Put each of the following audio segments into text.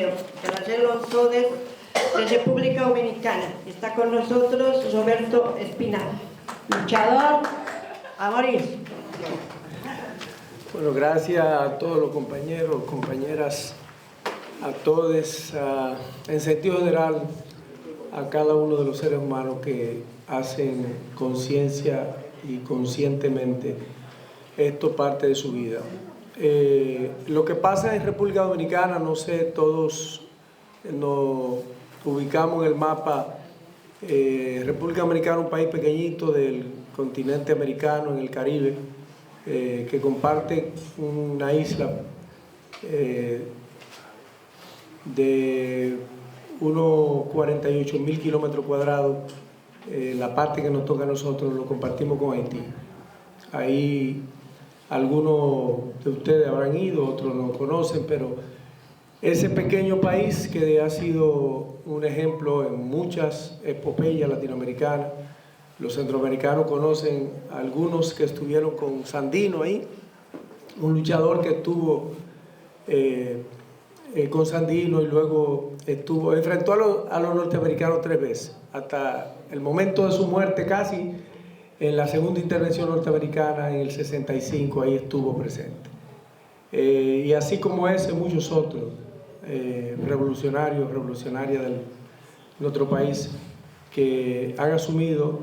de la Célula Todes de República Dominicana. Está con nosotros Roberto Espinal, luchador a morir. Bueno, gracias a todos los compañeros, compañeras, a todos, en sentido general, a cada uno de los seres humanos que hacen conciencia y conscientemente esto parte de su vida. Lo que pasa en República Dominicana, no sé, todos nos ubicamos en el mapa. República Dominicana es un país pequeñito del continente americano, en el Caribe, que comparte una isla de unos 48.000 kilómetros cuadrados. La parte que nos toca a nosotros lo compartimos con Haití. Ahí algunos de ustedes habrán ido, otros no conocen, pero ese pequeño país que ha sido un ejemplo en muchas epopeyas latinoamericanas. Los centroamericanos conocen a algunos que estuvieron con Sandino ahí, un luchador que estuvo con Sandino y luego enfrentó a los norteamericanos 3 veces, hasta el momento de su muerte casi, en la segunda intervención norteamericana en el 65, ahí estuvo presente. Y así como ese, muchos otros revolucionarias de nuestro país que han asumido,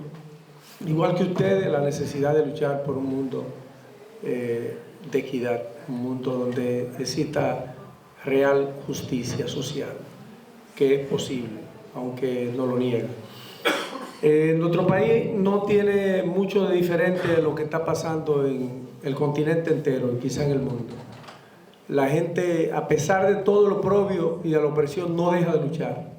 igual que ustedes, la necesidad de luchar por un mundo de equidad, un mundo donde exista real justicia social, que es posible, aunque no lo niegan. Nuestro país no tiene mucho de diferente de lo que está pasando en el continente entero, y quizá en el mundo. La gente, a pesar de todo lo oprobio y de la opresión, no deja de luchar.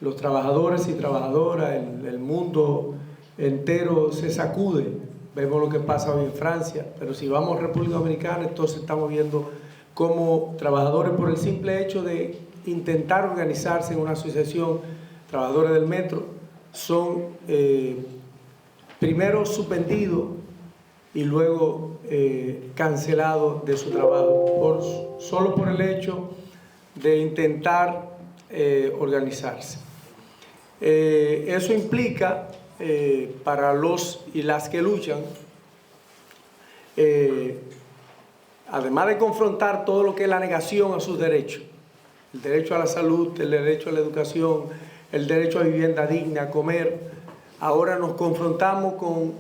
Los trabajadores y trabajadoras, el mundo entero se sacude. Vemos lo que pasa hoy en Francia, pero si vamos a República Dominicana, entonces estamos viendo cómo trabajadores, por el simple hecho de intentar organizarse en una asociación, trabajadores del metro, son primero suspendidos y luego cancelados de su trabajo, solo por el hecho de intentar organizarse. Eso implica para los y las que luchan, además de confrontar todo lo que es la negación a sus derechos, el derecho a la salud, el derecho a la educación, el derecho a vivienda digna, a comer, ahora nos confrontamos con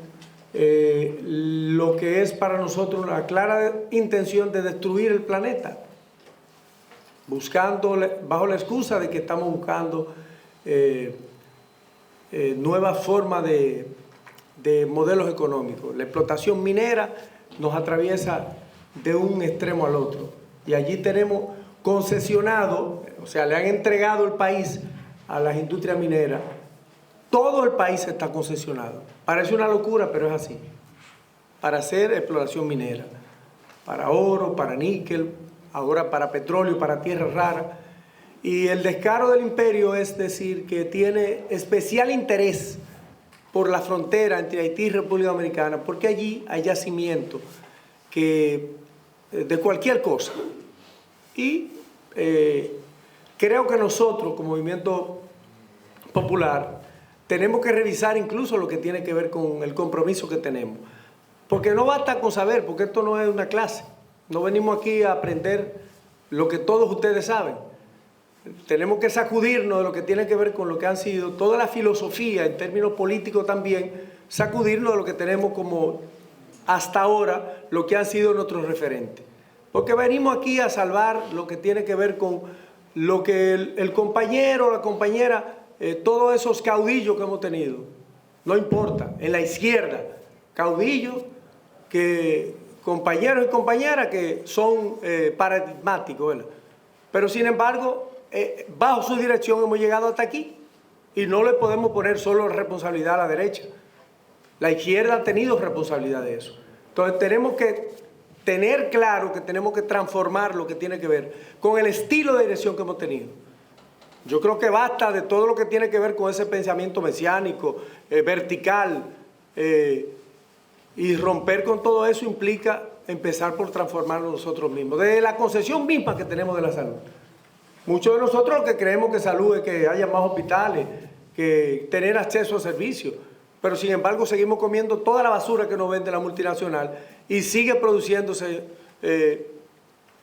lo que es para nosotros una clara intención de destruir el planeta, bajo la excusa de que estamos buscando nuevas formas de modelos económicos. La explotación minera nos atraviesa de un extremo al otro, y allí tenemos concesionado, o sea, le han entregado el país a las industrias mineras. Todo el país está concesionado. Parece una locura, pero es así. Para hacer exploración minera, para oro, para níquel, ahora para petróleo, para tierras raras. Y el descaro del imperio es decir que tiene especial interés por la frontera entre Haití y República Dominicana, porque allí hay yacimiento de cualquier cosa. Y creo que nosotros, como movimiento popular, tenemos que revisar incluso lo que tiene que ver con el compromiso que tenemos. Porque no basta con saber, porque esto no es una clase. No venimos aquí a aprender lo que todos ustedes saben. Tenemos que sacudirnos de lo que tiene que ver con lo que han sido toda la filosofía, en términos políticos también, sacudirnos de lo que tenemos como hasta ahora, lo que han sido nuestros referentes. Porque venimos aquí a salvar lo que tiene que ver con lo que el compañero, la compañera, todos esos caudillos que hemos tenido. No importa, en la izquierda, caudillos, compañeros y compañeras que son paradigmáticos, ¿verdad? Pero sin embargo, bajo su dirección hemos llegado hasta aquí y no le podemos poner solo responsabilidad a la derecha. La izquierda ha tenido responsabilidad de eso. Entonces tenemos que tener claro que tenemos que transformar lo que tiene que ver con el estilo de dirección que hemos tenido. Yo creo que basta de todo lo que tiene que ver con ese pensamiento mesiánico, vertical, y romper con todo eso implica empezar por transformarnos nosotros mismos, desde la concepción misma que tenemos de la salud. Muchos de nosotros lo que creemos que salud es que haya más hospitales, que tener acceso a servicios, pero sin embargo seguimos comiendo toda la basura que nos vende la multinacional y sigue produciéndose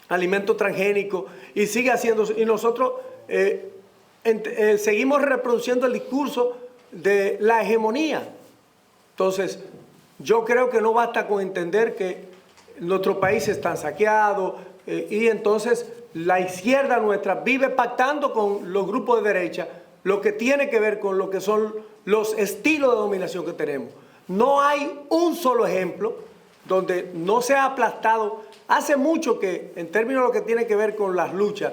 alimentos transgénicos y sigue haciéndose, y nosotros seguimos reproduciendo el discurso de la hegemonía. Entonces, yo creo que no basta con entender que nuestro país está saqueado y entonces la izquierda nuestra vive pactando con los grupos de derecha lo que tiene que ver con lo que son los estilos de dominación que tenemos. No hay un solo ejemplo donde no se ha aplastado. Hace mucho que, en términos de lo que tiene que ver con las luchas,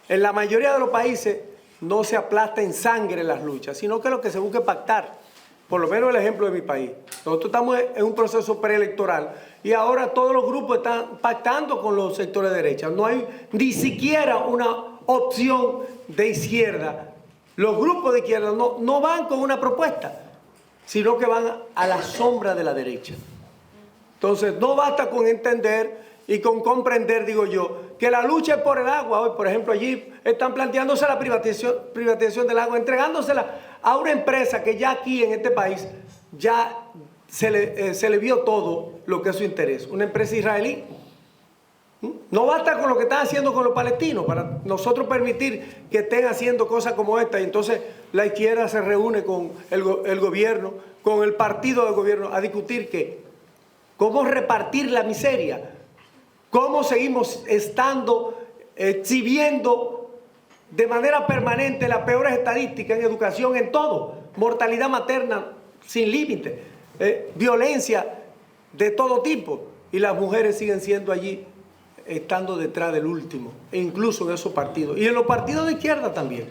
en la mayoría de los países no se aplasta en sangre las luchas, sino que lo que se busca es pactar. Por lo menos el ejemplo de mi país. Nosotros estamos en un proceso preelectoral y ahora todos los grupos están pactando con los sectores de derecha. No hay ni siquiera una opción de izquierda. Los grupos de izquierda no van con una propuesta, sino que van a la sombra de la derecha. Entonces, no basta con entender y con comprender, digo yo, que la lucha es por el agua. Hoy, por ejemplo, allí están planteándose la privatización del agua, entregándosela a una empresa que ya aquí en este país ya se le vio todo lo que es su interés, una empresa israelí. No basta con lo que están haciendo con los palestinos para nosotros permitir que estén haciendo cosas como esta, y entonces la izquierda se reúne con el gobierno, con el partido del gobierno, a discutir cómo repartir la miseria, cómo seguimos exhibiendo de manera permanente las peores estadísticas en educación, en todo, mortalidad materna sin límite, violencia de todo tipo, y las mujeres siguen siendo allí, estando detrás del último, e incluso en esos partidos, y en los partidos de izquierda también.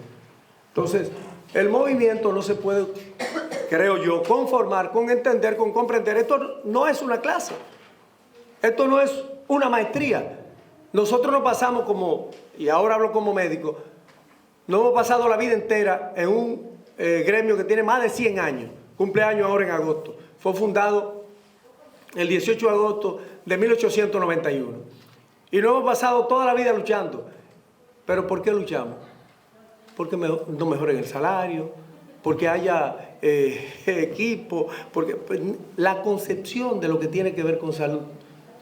Entonces, el movimiento no se puede, creo yo, conformar con entender, con comprender. Esto no es una clase, esto no es una maestría. Nosotros nos pasamos y ahora hablo como médico, nos hemos pasado la vida entera en un gremio que tiene más de 100 años, cumpleaños ahora en agosto. Fue fundado el 18 de agosto de 1891. Y nos hemos pasado toda la vida luchando. ¿Pero por qué luchamos? Porque no mejoren el salario, porque haya equipo, porque la concepción de lo que tiene que ver con salud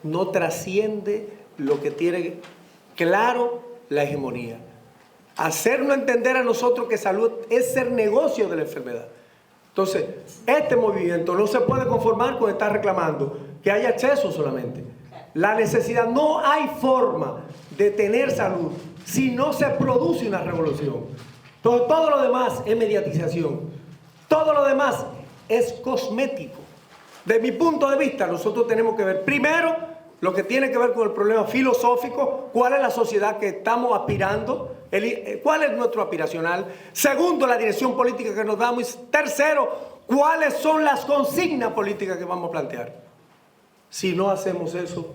no trasciende lo que tiene claro la hegemonía. Hacernos entender a nosotros que salud es ser negocio de la enfermedad. Entonces, este movimiento no se puede conformar con estar reclamando que haya acceso solamente. La necesidad, no hay forma de tener salud si no se produce una revolución. Entonces, todo lo demás es mediatización. Todo lo demás es cosmético. De mi punto de vista, nosotros tenemos que ver primero lo que tiene que ver con el problema filosófico, cuál es la sociedad que estamos aspirando, cuál es nuestro aspiracional. Segundo, la dirección política que nos damos. Y tercero, cuáles son las consignas políticas que vamos a plantear. Si no hacemos eso,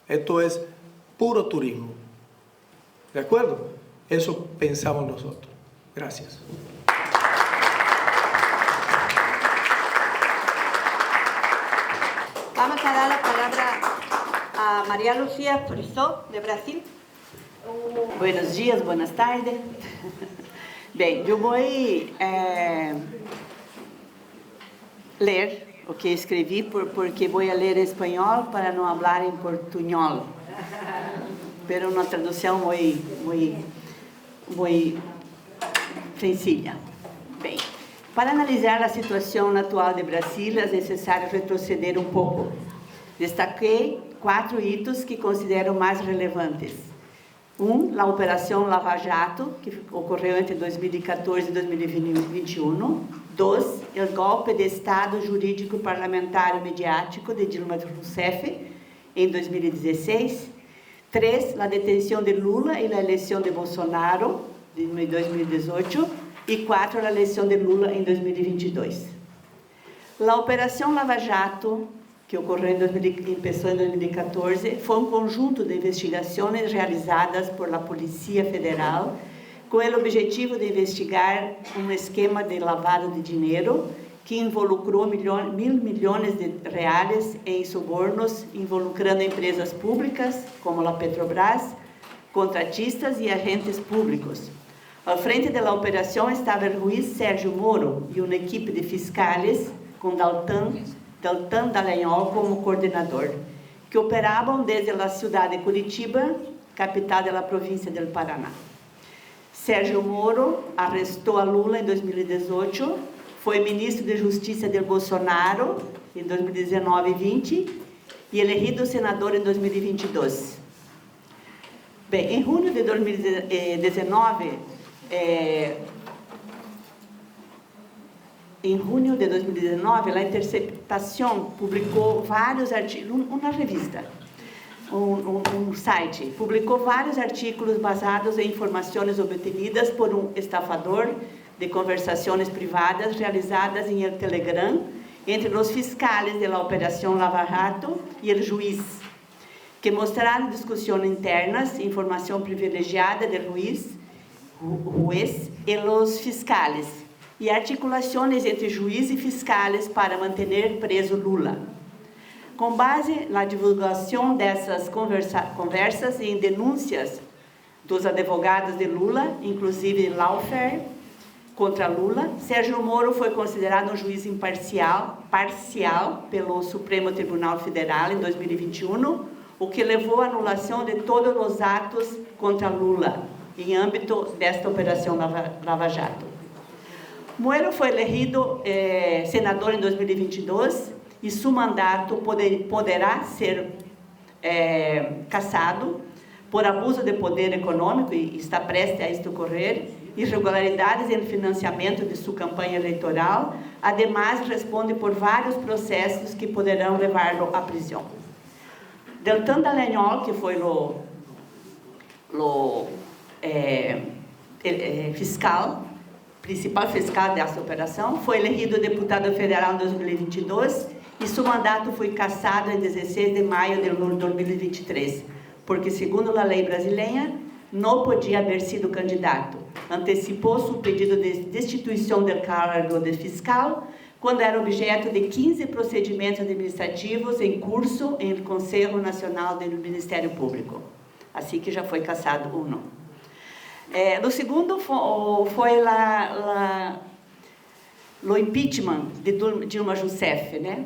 esto es puro turismo. ¿De acuerdo? Eso pensamos nosotros. Gracias. Vamos a dar la palabra a María Lucía Frisó, de Brasil. Buenos dias, buenas tardes. Bem, eu vou ler o que escrevi porque vou ler em espanhol para não falar em portunhol. Pero uma tradução muito sencilla. Bem, para analisar a situação atual de Brasil, é necessário retroceder um pouco. Destaquei 4 hitos que considero mais relevantes. 1, a Operação Lava Jato, que ocorreu entre 2014 e 2021. 2, o golpe de Estado jurídico parlamentar e mediático de Dilma Rousseff em 2016. 3, a detenção de Lula e a eleição de Bolsonaro em 2018. E 4, a eleição de Lula em 2022. A Operação Lava Jato, que ocorreu começou em 2014, foi um conjunto de investigações realizadas por la Polícia Federal com o objetivo de investigar um esquema de lavado de dinheiro que involucrou mil milhões de reais em subornos, involucrando empresas públicas como a Petrobras, contratistas e agentes públicos. Ao frente da operação estava o juiz Sérgio Moro e uma equipe de fiscais com Deltan Dallagnol como coordenador, que operavam desde a cidade de Curitiba, capital da província do Paraná. Sérgio Moro arrestou a Lula em 2018, foi ministro de Justiça de Bolsonaro em 2019 e 2020 e elegido senador em 2022. Bem, em junho de 2019, a Interceptação publicou vários artigos, uma revista, um site, publicou vários artigos basados em informações obtidas por um estafador de conversações privadas realizadas em el Telegram entre os fiscais da Operação Lava Jato e o juiz, que mostraram discussões internas, informação privilegiada do juiz e os fiscais, e articulações entre juiz e fiscais para manter preso Lula. Com base na divulgação dessas conversas e em denúncias dos advogados de Lula, inclusive lawfare contra Lula, Sérgio Moro foi considerado um juiz parcial pelo Supremo Tribunal Federal em 2021, o que levou à anulação de todos os atos contra Lula, em âmbito desta Operação Lava Jato. Moro foi elegido senador em 2022 e seu mandato poderá ser cassado por abuso de poder econômico, e está prestes a isto ocorrer, irregularidades em financiamento de sua campanha eleitoral, ademais responde por vários processos que poderão levá-lo à prisão. Deltan Dallagnol, que foi principal fiscal dessa operação, foi elegido deputado federal em 2022 e seu mandato foi cassado em 16 de maio de 2023, porque, segundo a lei brasileira, não podia haver sido candidato. Antecipou seu pedido de destituição do cargo de fiscal quando era objeto de 15 procedimentos administrativos em curso em Conselho Nacional do Ministério Público. Assim que já foi cassado um. No segundo foi o impeachment de Dilma Rousseff, né?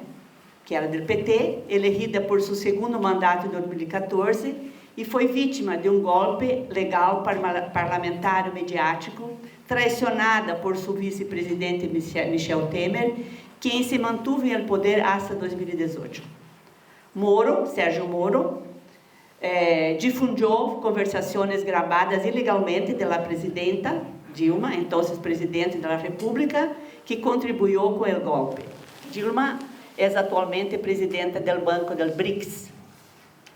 Que era do PT, elegida por seu segundo mandato em 2014, e foi vítima de um golpe legal parlamentar mediático, traicionada por seu vice-presidente Michel Temer, quem se mantuvo em poder até 2018. Sérgio Moro, difundiu conversações gravadas ilegalmente da presidenta Dilma, então presidente da República, que contribuiu com o golpe. Dilma é atualmente presidenta do Banco del BRICS.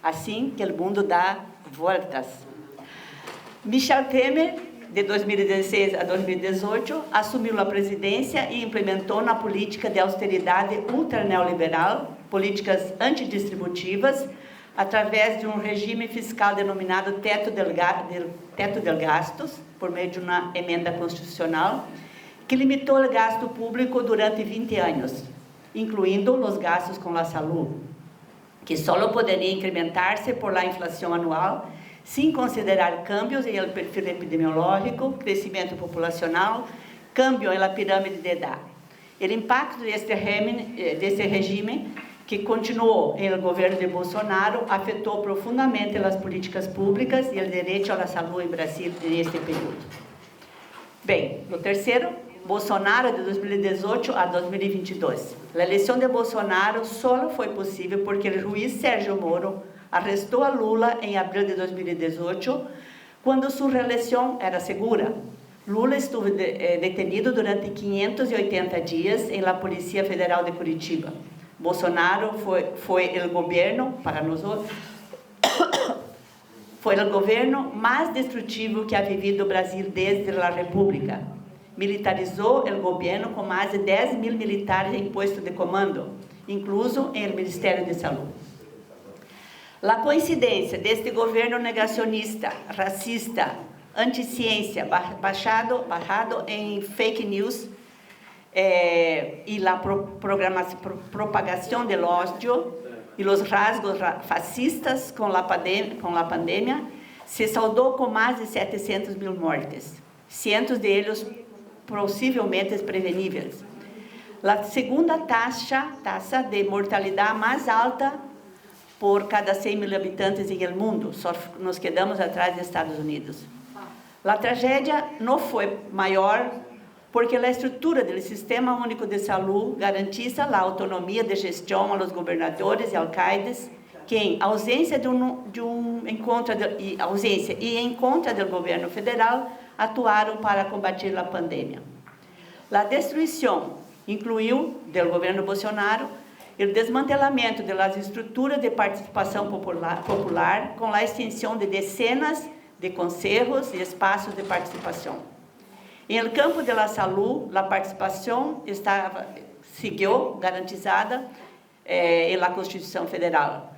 Assim que o mundo dá voltas. Michel Temer, de 2016 a 2018, assumiu a presidência e implementou na política de austeridade ultra-neoliberal, políticas antidistributivas, através de um regime fiscal denominado teto de gastos, por meio de uma emenda constitucional, que limitou o gasto público durante 20 anos, incluindo os gastos com a saúde, que só poderia incrementar-se por la inflação anual, sem considerar cambios em el perfil epidemiológico, crescimento populacional, cambio na pirâmide de idade. O impacto deste regime, que continuou no governo de Bolsonaro, afetou profundamente as políticas públicas e o direito à saúde em Brasil neste período. Bem, no terceiro, Bolsonaro de 2018 a 2022. A eleição de Bolsonaro só foi possível porque o juiz Sérgio Moro arrestou a Lula em abril de 2018, quando sua reeleição era segura. Lula esteve detenido durante 580 dias em la Polícia Federal de Curitiba. Bolsonaro foi o governo, para nós outros, foi o governo mais destrutivo que ha vivido o Brasil desde a República. Militarizou o governo com mais de 10 mil militares em posto de comando, incluso em el Ministério de Saúde. A coincidência deste governo negacionista, racista, anti-ciência, basado em fake news e a propagação do ódio e os rasgos fascistas com a pandemia se saldou com mais de 700 mil mortes, cientos deles possivelmente preveníveis. A segunda taxa de mortalidade mais alta por cada 100 mil habitantes no mundo, só nos quedamos atrás dos Estados Unidos. A tragédia não foi maior porque a estrutura do Sistema Único de Saúde garantiza a autonomia de gestão aos governadores e alcaldes que, em ausência em contra do governo federal, atuaram para combater a pandemia. A destruição incluiu, do governo Bolsonaro, o desmantelamento das estruturas de participação popular com a extensão de dezenas de conselhos e espaços de participação. Em campo da saúde, a participação seguiu garantizada na Constituição Federal,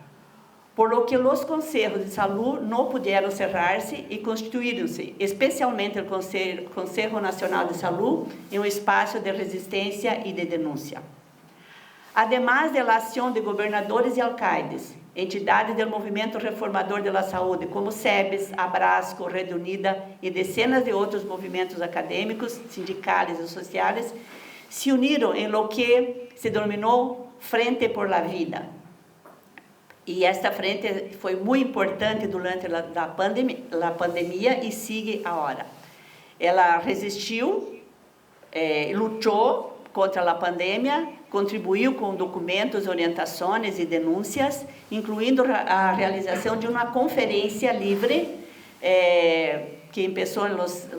por lo que os conselhos de saúde não puderam cerrar-se e constituíram-se, especialmente o Conselho Nacional de Saúde, em um espaço de resistência e de denúncia. Además da ação de governadores e alcaldes, entidades do movimento reformador da saúde, como SEBES, Abrasco, Rede Unida e dezenas de outros movimentos acadêmicos, sindicais e sociais, se uniram em lo que se denominou Frente por la Vida. E esta frente foi muito importante durante a pandemia e sigue agora. Ela resistiu, lutou contra a pandemia, contribuiu com documentos, orientações e denúncias, incluindo a realização de uma conferência livre que começou nos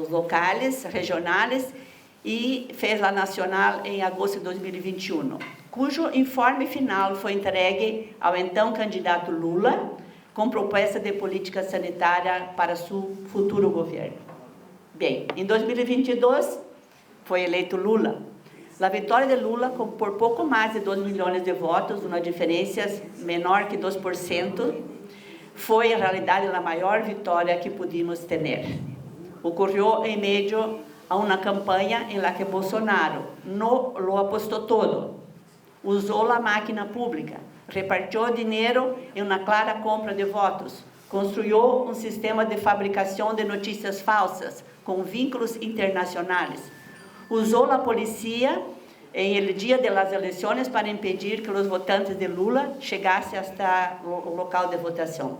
locais, regionais, e fez a nacional em agosto de 2021, cujo informe final foi entregue ao então candidato Lula, com proposta de política sanitária para seu futuro governo. Bem, em 2022, foi eleito Lula. A vitória de Lula, por pouco mais de 2 milhões de votos, uma diferença menor que 2%, foi, em realidade, a maior vitória que pudimos ter. Ocorreu em meio a uma campanha em la que Bolsonaro não lo apostou todo, usou a máquina pública, repartiu dinheiro em uma clara compra de votos, construiu um sistema de fabricação de notícias falsas com vínculos internacionais, usou a polícia em el dia das eleições para impedir que os votantes de Lula chegassem até o local de votação.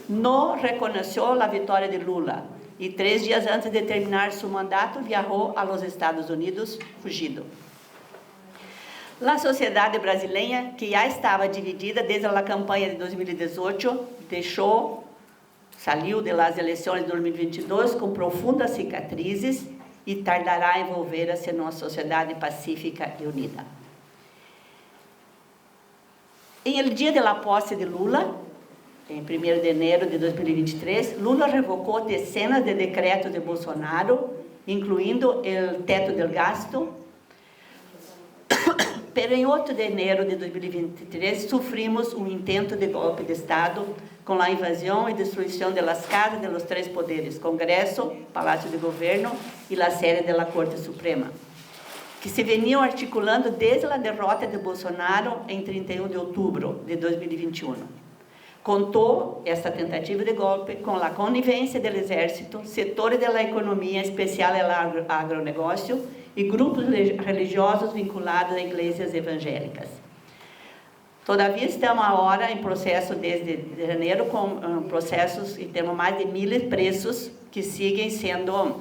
Não reconheceu a vitória de Lula e 3 dias antes de terminar seu mandato, viajou aos Estados Unidos, fugido. A sociedade brasileira, que já estava dividida desde a campanha de 2018, saiu das eleições de 2022 com profundas cicatrizes e tardará a envolver-se em uma sociedade pacífica e unida. Em el dia da posse de Lula, em 1º de janeiro de 2023, Lula revocou dezenas de decretos de Bolsonaro, incluindo o teto del gasto. Pero em 8 de janeiro de 2023, sofrimos um intento de golpe de Estado com a invasão e destruição das casas dos 3 poderes, Congresso, Palácio de Governo e a sede da Corte Suprema, que se veniam articulando desde a derrota de Bolsonaro em 31 de outubro de 2021. Contou esta tentativa de golpe com a conivência do Exército, setores da economia, em especial o agronegócio, e grupos religiosos vinculados a igrejas evangélicas. Todavia, estamos agora em processo desde janeiro, com processos, e temos mais de 1.000 presos que seguem sendo,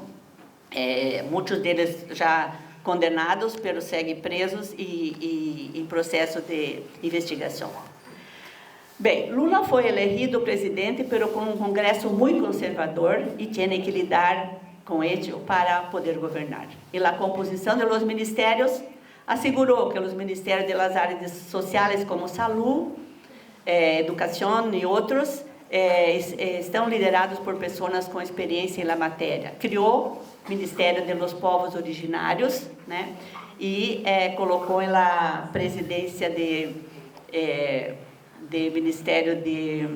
muitos deles já condenados, mas seguem presos e em processo de investigação. Bem, Lula foi eleito presidente, mas com um Congresso muito conservador e tem que lidar com ele para poder governar. E a composição dos ministérios assegurou que os ministérios das áreas sociais como saúde, educação e outros estão liderados por pessoas com experiência na matéria. Criou o Ministério dos Povos Originários, né? E colocou na presidência de Ministério de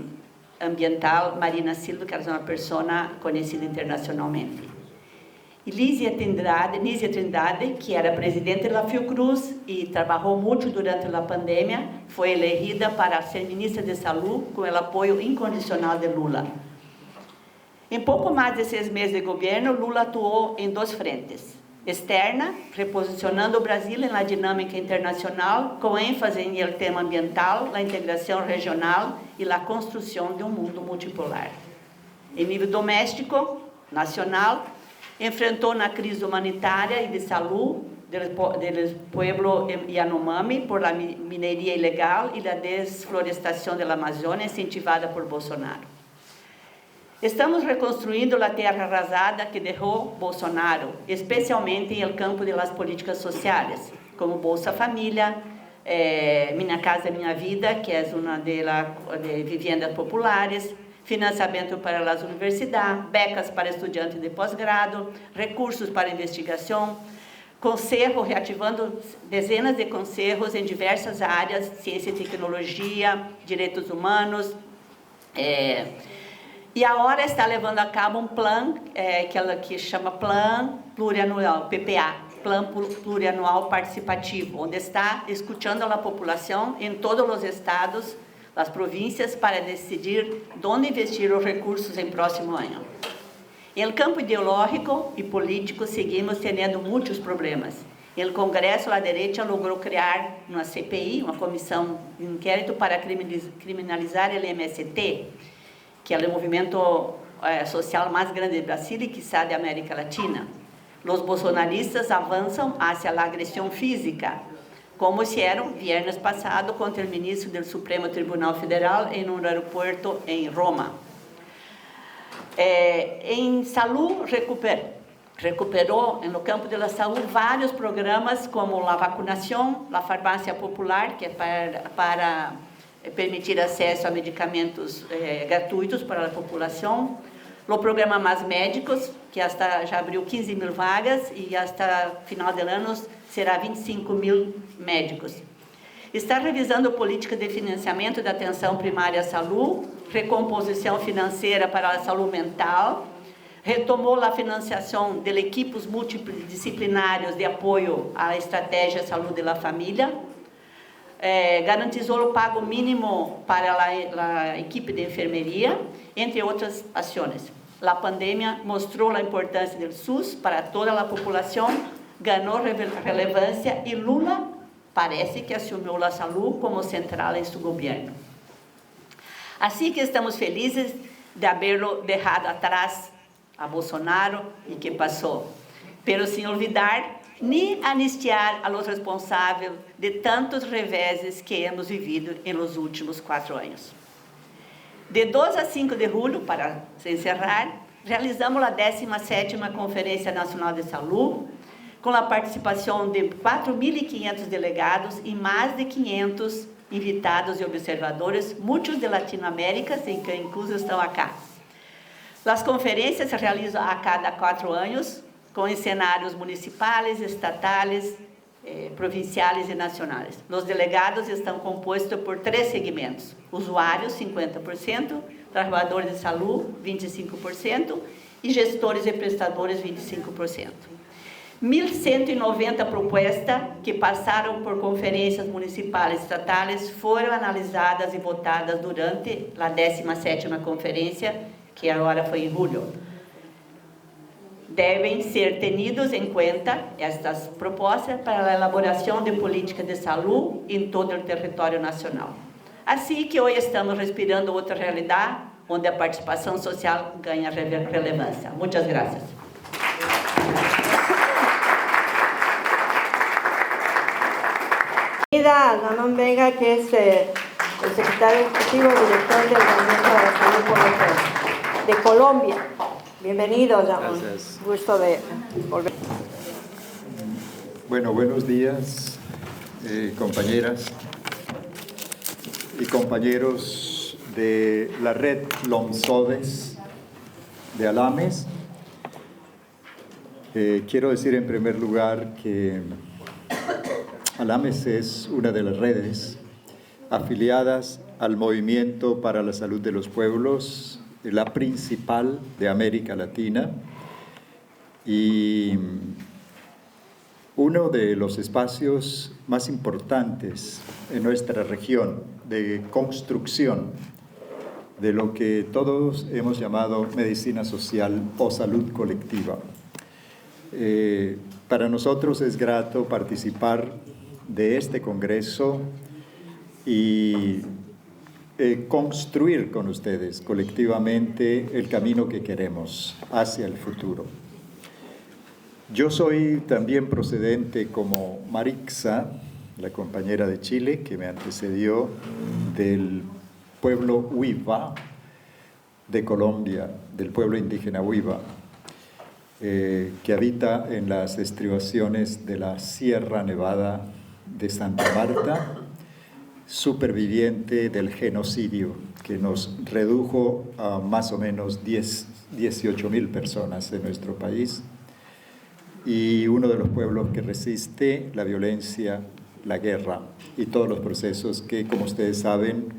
Ambiental Marina Silva, que é uma pessoa conhecida internacionalmente. Y Nízia Trindade, que era presidente da Fiocruz e trabalhou muito durante a pandemia, foi elegida para ser ministra de Saúde com o apoio incondicional de Lula. Em pouco mais de 6 meses de governo, Lula atuou em 2 frentes. Externa, reposicionando o Brasil na dinâmica internacional, com ênfase no tema ambiental, a integração regional e a construção de um mundo multipolar. Em nível doméstico, nacional, enfrentou na crise humanitária e de saúde do pueblo Yanomami por la mineria ilegal e a desflorestação da Amazônia incentivada por Bolsonaro. Estamos reconstruindo a terra arrasada que deixou Bolsonaro, especialmente no campo das políticas sociais, como Bolsa Família, Minha Casa Minha Vida, que é uma de viviendas populares, financiamento para as universidades, becas para estudantes de pós-grado, recursos para investigação, conselho, reativando dezenas de conselhos em diversas áreas, ciência e tecnologia, direitos humanos, e agora está levando a cabo um plano que chama Plano Plurianual, PPA, Plano Plurianual Participativo, onde está escutando a população em todos os estados, as províncias, para decidir onde investir os recursos em próximo ano. Em campo ideológico e político, seguimos tendo muitos problemas. No Congresso, a direita logrou criar uma CPI, uma comissão de inquérito para criminalizar o MST, que é o movimento social mais grande do Brasil e, quizá, da América Latina. Os bolsonaristas avançam hacia a agressão física, como hicieron viernes passado contra o ministro do Supremo Tribunal Federal em um aeroporto em Roma. Em saúde, recuperou no campo da saúde vários programas como a vacunação, a farmácia popular, que é para permitir acesso a medicamentos gratuitos para a população, o programa Mais Médicos, que já abriu 15 mil vagas e hasta final de ano será 25 mil médicos. Está revisando política de financiamento da atenção primária à saúde, recomposição financeira para a saúde mental, retomou a financiação de equipes multidisciplinários de apoio à estratégia Saúde da Família, garantizou o pago mínimo para a equipe de enfermeria, entre outras ações. A pandemia mostrou a importância do SUS para toda a população, ganhou relevância e Lula parece que assumiu a saúde como central em seu governo. Assim que estamos felizes de haberlo deixado atrás a Bolsonaro e que passou, pero sem olvidar nem anistiar a los responsáveis de tantos reveses que hemos vivido nos últimos 4 anos. De 2 a 5 de julho, para se encerrar, realizamos a 17ª Conferência Nacional de Saúde, com a participação de 4.500 delegados e mais de 500 invitados e observadores, muitos de Latinoamérica, que incluso estão aqui. As conferências se realizam a cada 4 anos, com cenários municipais, estatais, provinciais e nacionais. Os delegados estão compostos por 3 segmentos: usuários, 50%, trabalhadores de saúde, 25%, e gestores e prestadores, 25%. 1.190 propostas que passaram por conferências municipais e estatais foram analisadas e votadas durante a 17ª conferência, que agora foi em julho. Devem ser tenidos em conta estas propostas para a elaboração de políticas de saúde em todo o território nacional. Assim que hoje estamos respirando outra realidade, onde a participação social ganha relevância. Muitas graças. Ramón Vega, que es el secretario ejecutivo director del Movimiento de la Salud por la Paz, de Colombia. Bienvenido, Ramón. Gracias. Gusto de volver. Bueno, buenos días, compañeras y compañeros de la red LOMSODES de Alames. Quiero decir en primer lugar que Alames es una de las redes afiliadas al Movimiento para la Salud de los Pueblos, la principal de América Latina, Y uno de los espacios más importantes en nuestra región de construcción de lo que todos hemos llamado medicina social o salud colectiva. Para nosotros es grato participar de este congreso y construir con ustedes colectivamente el camino que queremos hacia el futuro. Yo soy también procedente como Marixa, la compañera de Chile que me antecedió, del pueblo Huiva de Colombia, del pueblo indígena Huiva, que habita en las estribaciones de la Sierra Nevada de Santa Marta, superviviente del genocidio que nos redujo a más o menos 18.000 personas en nuestro país, y uno de los pueblos que resiste la violencia, la guerra y todos los procesos que, como ustedes saben,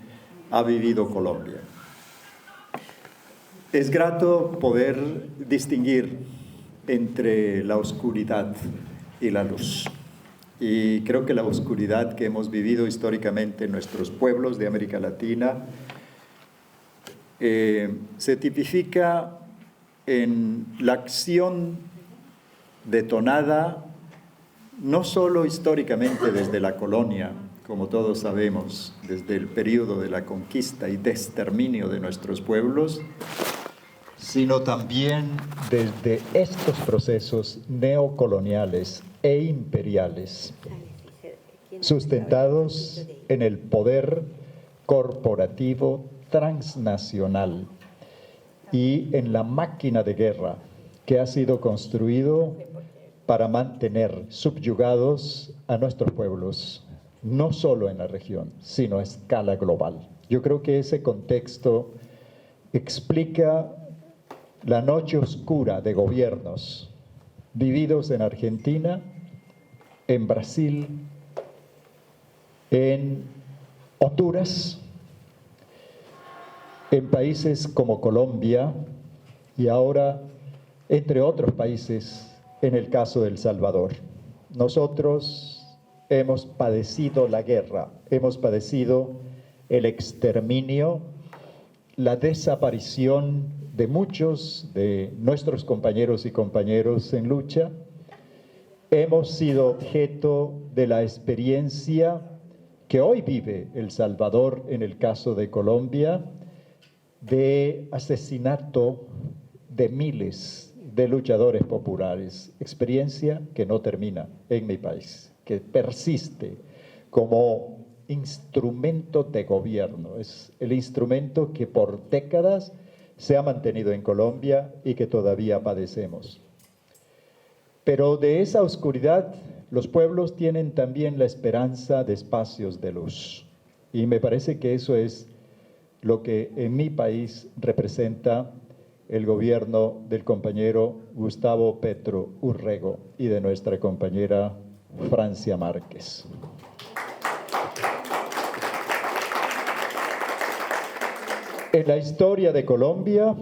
ha vivido Colombia. Es grato poder distinguir entre la oscuridad y la luz. Y creo que la oscuridad que hemos vivido históricamente en nuestros pueblos de América Latina se tipifica en la acción detonada no solo históricamente desde la colonia, como todos sabemos, desde el periodo de la conquista y exterminio de nuestros pueblos, sino también desde estos procesos neocoloniales e imperiales, sustentados en el poder corporativo transnacional y en la máquina de guerra que ha sido construido para mantener subyugados a nuestros pueblos, no solo en la región, sino a escala global. Yo creo que ese contexto explica la noche oscura de gobiernos vividos en Argentina, en Brasil, en Honduras, en países como Colombia y ahora, entre otros países, en el caso de El Salvador. Nosotros hemos padecido la guerra, hemos padecido el exterminio, la desaparición de muchos de nuestros compañeros y compañeras en lucha. Hemos sido objeto de la experiencia que hoy vive El Salvador en el caso de Colombia, de asesinato de miles de luchadores populares, experiencia que no termina en mi país, que persiste como instrumento de gobierno. Es el instrumento que por décadas se ha mantenido en Colombia y que todavía padecemos. Pero de esa oscuridad, los pueblos tienen también la esperanza de espacios de luz. Y me parece que eso es lo que en mi país representa el gobierno del compañero Gustavo Petro Urrego y de nuestra compañera Francia Márquez. En la historia de Colombia,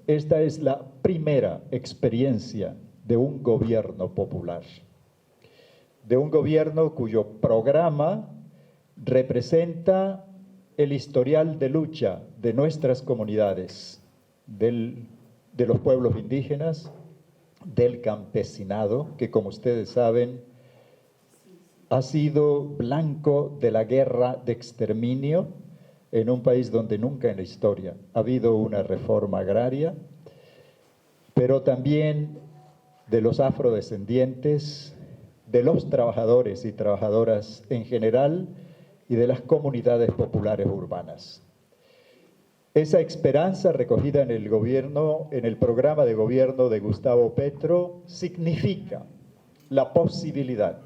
esta es la primera experiencia de un gobierno popular, de un gobierno cuyo programa representa el historial de lucha de nuestras comunidades, de los pueblos indígenas, del campesinado, que como ustedes saben, ha sido blanco de la guerra de exterminio en un país donde nunca en la historia ha habido una reforma agraria, pero también de los afrodescendientes, de los trabajadores y trabajadoras en general y de las comunidades populares urbanas. Esa esperanza recogida en el gobierno, en el programa de gobierno de Gustavo Petro, significa la posibilidad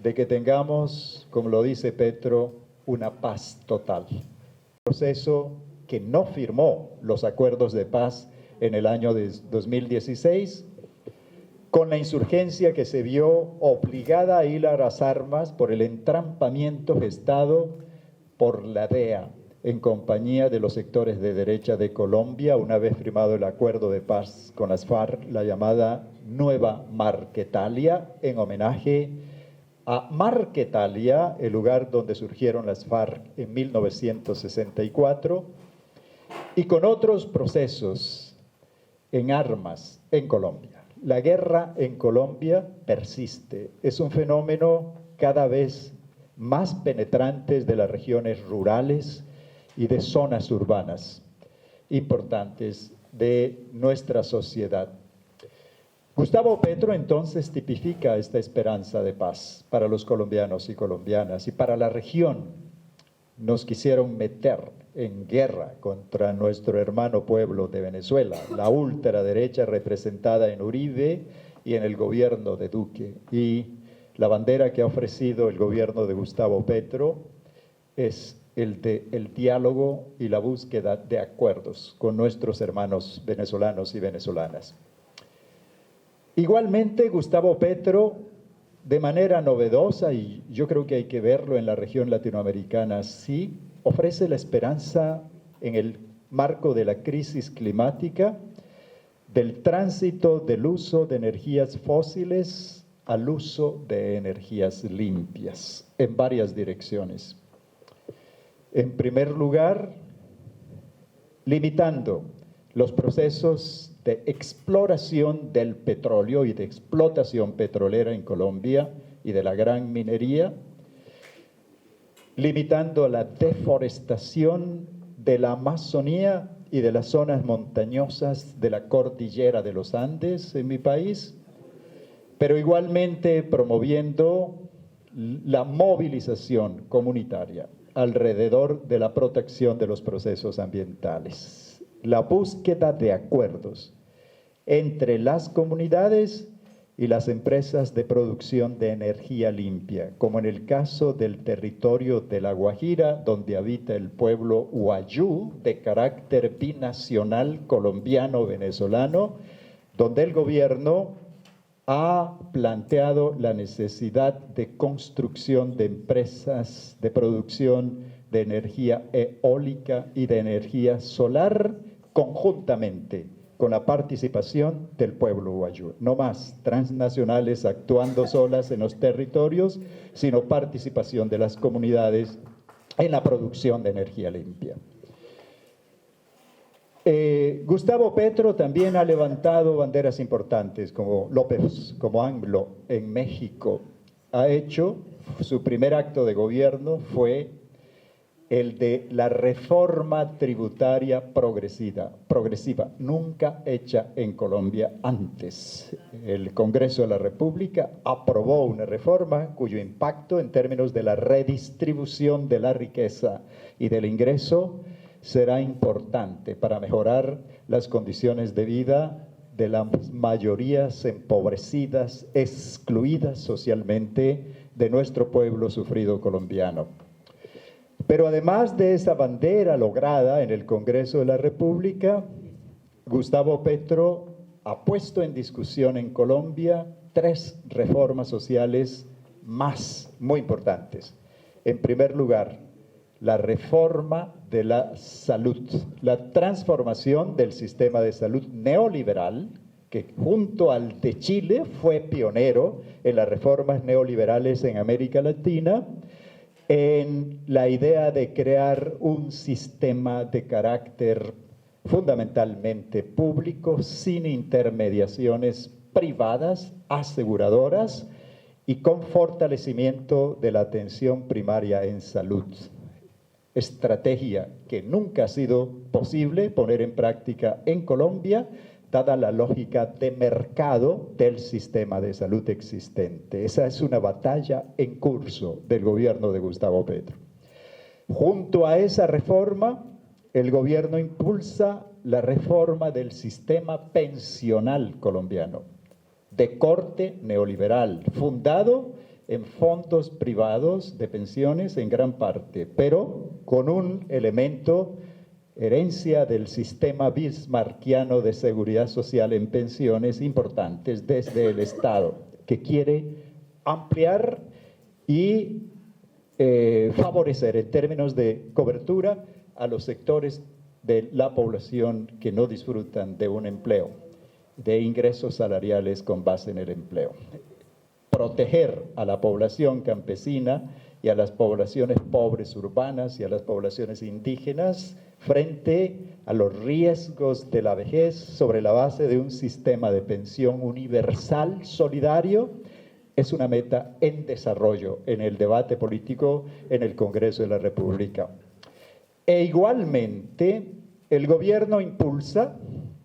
de que tengamos, como lo dice Petro, una paz total. Un proceso que no firmó los acuerdos de paz en el año de 2016, con la insurgencia que se vio obligada a ir a las armas por el entrampamiento gestado por la DEA, en compañía de los sectores de derecha de Colombia, una vez firmado el acuerdo de paz con las FARC, la llamada Nueva Marquetalia, en homenaje a Marquetalia, el lugar donde surgieron las FARC en 1964, y con otros procesos en armas en Colombia. La guerra en Colombia persiste, es un fenómeno cada vez más penetrante de las regiones rurales y de zonas urbanas importantes de nuestra sociedad. Gustavo Petro entonces tipifica esta esperanza de paz para los colombianos y colombianas y para la región. Nos quisieron meter en guerra contra nuestro hermano pueblo de Venezuela, la ultraderecha representada en Uribe y en el gobierno de Duque. Y la bandera que ha ofrecido el gobierno de Gustavo Petro es el diálogo y la búsqueda de acuerdos con nuestros hermanos venezolanos y venezolanas. Igualmente, Gustavo Petro, de manera novedosa, y yo creo que hay que verlo en la región latinoamericana, sí, ofrece la esperanza en el marco de la crisis climática, del tránsito del uso de energías fósiles al uso de energías limpias, en varias direcciones. En primer lugar, limitando los procesos de exploración del petróleo y de explotación petrolera en Colombia y de la gran minería, limitando la deforestación de la Amazonía y de las zonas montañosas de la cordillera de los Andes en mi país, pero igualmente promoviendo la movilización comunitaria alrededor de la protección de los procesos ambientales, la búsqueda de acuerdos entre las comunidades y las empresas de producción de energía limpia, como en el caso del territorio de La Guajira, donde habita el pueblo Wayuu, de carácter binacional colombiano-venezolano, donde el gobierno ha planteado la necesidad de construcción de empresas de producción de energía eólica y de energía solar conjuntamente con la participación del pueblo Wayuu. No más transnacionales actuando solas en los territorios, sino participación de las comunidades en la producción de energía limpia. Gustavo Petro también ha levantado banderas importantes como López, como AMLO en México. Ha hecho, su primer acto de gobierno fue el de la reforma tributaria progresiva, nunca hecha en Colombia antes. El Congreso de la República aprobó una reforma cuyo impacto en términos de la redistribución de la riqueza y del ingreso será importante para mejorar las condiciones de vida de las mayorías empobrecidas, excluidas socialmente de nuestro pueblo sufrido colombiano. Pero además de esa bandera lograda en el Congreso de la República, Gustavo Petro ha puesto en discusión en Colombia 3 reformas sociales más muy importantes. En primer lugar, la reforma de la salud, la transformación del sistema de salud neoliberal, que junto al de Chile fue pionero en las reformas neoliberales en América Latina, en la idea de crear un sistema de carácter fundamentalmente público, sin intermediaciones privadas, aseguradoras y con fortalecimiento de la atención primaria en salud. Estrategia que nunca ha sido posible poner en práctica en Colombia, dada la lógica de mercado del sistema de salud existente. Esa es una batalla en curso del gobierno de Gustavo Petro. Junto a esa reforma, el gobierno impulsa la reforma del sistema pensional colombiano, de corte neoliberal, fundado en fondos privados de pensiones en gran parte, pero con un elemento herencia del sistema bismarckiano de seguridad social en pensiones importantes desde el Estado, que quiere ampliar y favorecer en términos de cobertura a los sectores de la población que no disfrutan de un empleo. de ingresos salariales con base en el empleo. Proteger a la población campesina y a las poblaciones pobres urbanas y a las poblaciones indígenas frente a los riesgos de la vejez sobre la base de un sistema de pensión universal, solidario, es una meta en desarrollo en el debate político en el Congreso de la República. E igualmente, el gobierno impulsa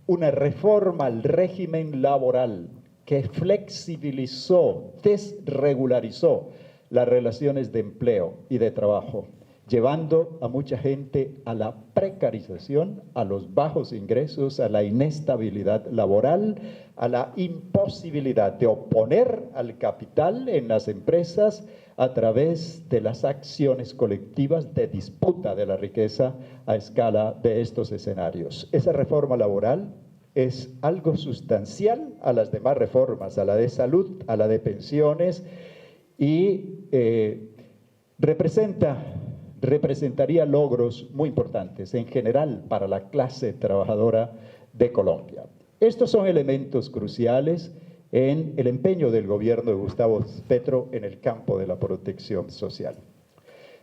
una reforma al régimen laboral que flexibilizó, desregularizó las relaciones de empleo y de trabajo, llevando a mucha gente a la precarización, a los bajos ingresos, a la inestabilidad laboral, a la imposibilidad de oponer al capital en las empresas a través de las acciones colectivas de disputa de la riqueza a escala de estos escenarios. Esa reforma laboral es algo sustancial a las demás reformas, a la de salud, a la de pensiones, y representaría logros muy importantes en general para la clase trabajadora de Colombia. Estos son elementos cruciales en el empeño del gobierno de Gustavo Petro en el campo de la protección social.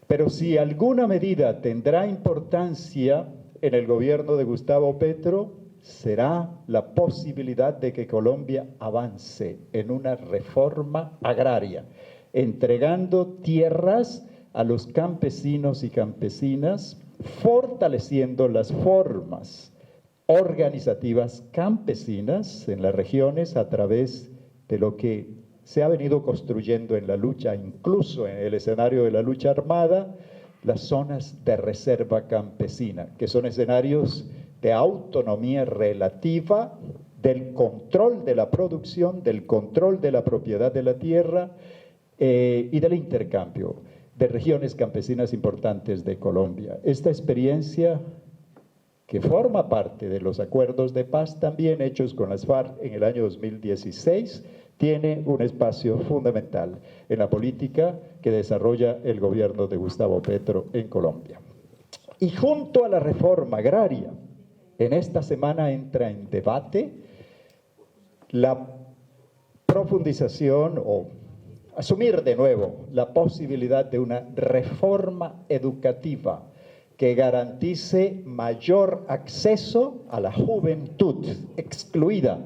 Pero si alguna medida tendrá importancia en el gobierno de Gustavo Petro, será la posibilidad de que Colombia avance en una reforma agraria, entregando tierras a los campesinos y campesinas, fortaleciendo las formas organizativas campesinas en las regiones a través de lo que se ha venido construyendo en la lucha, incluso en el escenario de la lucha armada, las zonas de reserva campesina, que son escenarios de autonomía relativa, del control de la producción, del control de la propiedad de la tierra y del intercambio de regiones campesinas importantes de Colombia. Esta experiencia, que forma parte de los acuerdos de paz también hechos con las FARC en el año 2016, tiene un espacio fundamental en la política que desarrolla el gobierno de Gustavo Petro en Colombia. Y junto a la reforma agraria, en esta semana entra en debate la profundización o asumir de nuevo la posibilidad de una reforma educativa que garantice mayor acceso a la juventud excluida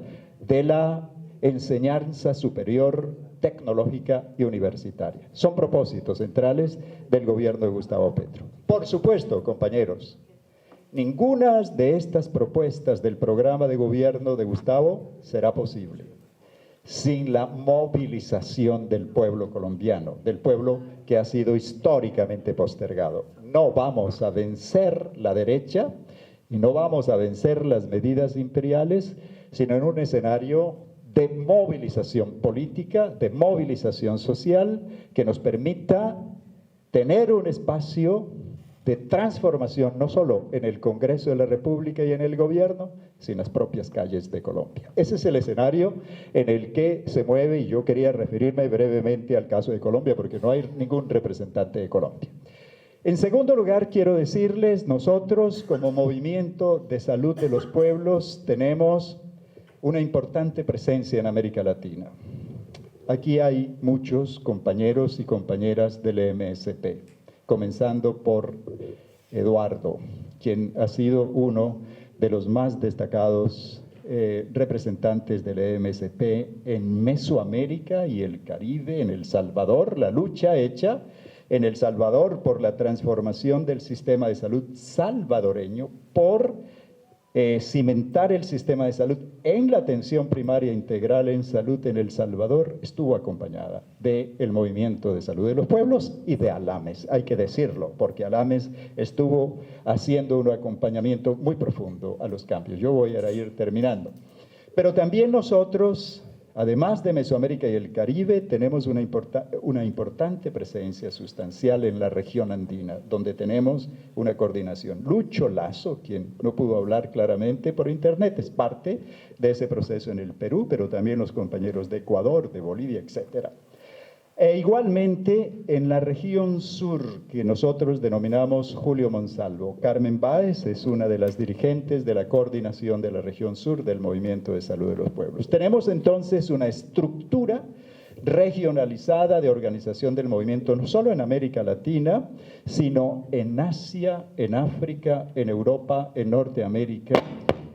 de la enseñanza superior, tecnológica y universitaria. Son propósitos centrales del gobierno de Gustavo Petro. Por supuesto, compañeros, ninguna de estas propuestas del programa de gobierno de Gustavo será posible sin la movilización del pueblo colombiano, del pueblo que ha sido históricamente postergado. No vamos a vencer la derecha y no vamos a vencer las medidas imperiales, sino en un escenario de movilización política, de movilización social, que nos permita tener un espacio de transformación, no solo en el Congreso de la República y en el gobierno, sino en las propias calles de Colombia. Ese es el escenario en el que se mueve, y yo quería referirme brevemente al caso de Colombia, porque no hay ningún representante de Colombia. En segundo lugar, quiero decirles, nosotros como Movimiento de Salud de los Pueblos tenemos una importante presencia en América Latina. Aquí hay muchos compañeros y compañeras del MSP, comenzando por Eduardo, quien ha sido uno de los más destacados representantes del MSP en Mesoamérica y el Caribe, en El Salvador, la lucha hecha en El Salvador por la transformación del sistema de salud salvadoreño, por cimentar el sistema de salud en la atención primaria integral en salud en El Salvador, estuvo acompañada del Movimiento de Salud de los Pueblos y de Alames, hay que decirlo, porque Alames estuvo haciendo un acompañamiento muy profundo a los cambios. Yo voy a ir terminando. Pero también nosotros, además de Mesoamérica y el Caribe, tenemos una importante presencia sustancial en la región andina, donde tenemos una coordinación. Lucho Lazo, quien no pudo hablar claramente por internet, es parte de ese proceso en el Perú, pero también los compañeros de Ecuador, de Bolivia, etc. E igualmente en la región sur, que nosotros denominamos Julio Monsalvo. Carmen Báez es una de las dirigentes de la coordinación de la región sur del Movimiento de Salud de los Pueblos. Tenemos entonces una estructura regionalizada de organización del movimiento, no solo en América Latina, sino en Asia, en África, en Europa, en Norteamérica,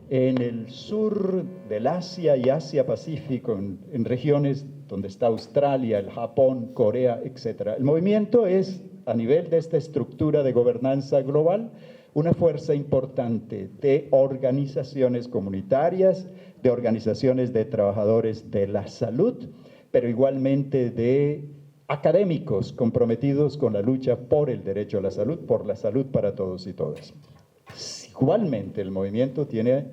en el sur del Asia y Asia-Pacífico, en regiones donde está Australia, el Japón, Corea, etc. El movimiento es, a nivel de esta estructura de gobernanza global, una fuerza importante de organizaciones comunitarias, de organizaciones de trabajadores de la salud, pero igualmente de académicos comprometidos con la lucha por el derecho a la salud, por la salud para todos y todas. Igualmente, el movimiento tiene